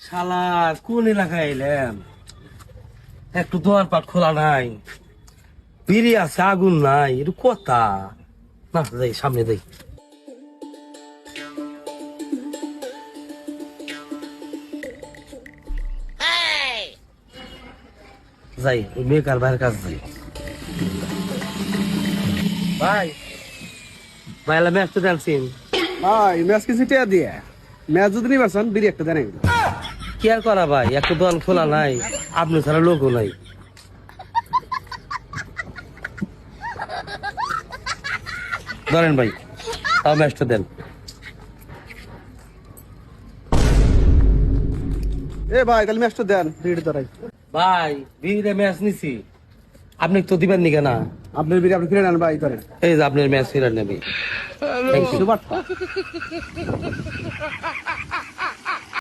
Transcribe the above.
শালা কোন এলাকায় এলাম? একটু দোয়ার পাট খোলা নাই, বিড়ি আছে আগুন নাই, একটু কথা না। যাই সামনে যাই। যাই ওই মেকার ভাইয়ের কাছে যাই। ভাই ভাই এলা ম্যাচ তো জানছেন? ভাই ম্যাচ কি চিটিয়া দিয়ে ম্যাচ যদি নিয়ে পারছেন বিড়ি একটা দেন। কি আর করা ভাই, একটু দোয়ান খোলা নাই, আপনি ছাড়া লোকও নাই। ধরেন ভাই, তাও ম্যাচটা দেন। এ ভাই তাহলে ম্যাচটা দেন বিড়ি ধরাই। ভাই বিড়িতে ম্যাচ নিছি, আপনি তো দিবেন নি কেনা? আপনার বিড়ি আপনি ফিরে নেন ভাই ধরেন। এই যে আপনার ম্যাচ ফিরার নেবে। সুবার্তা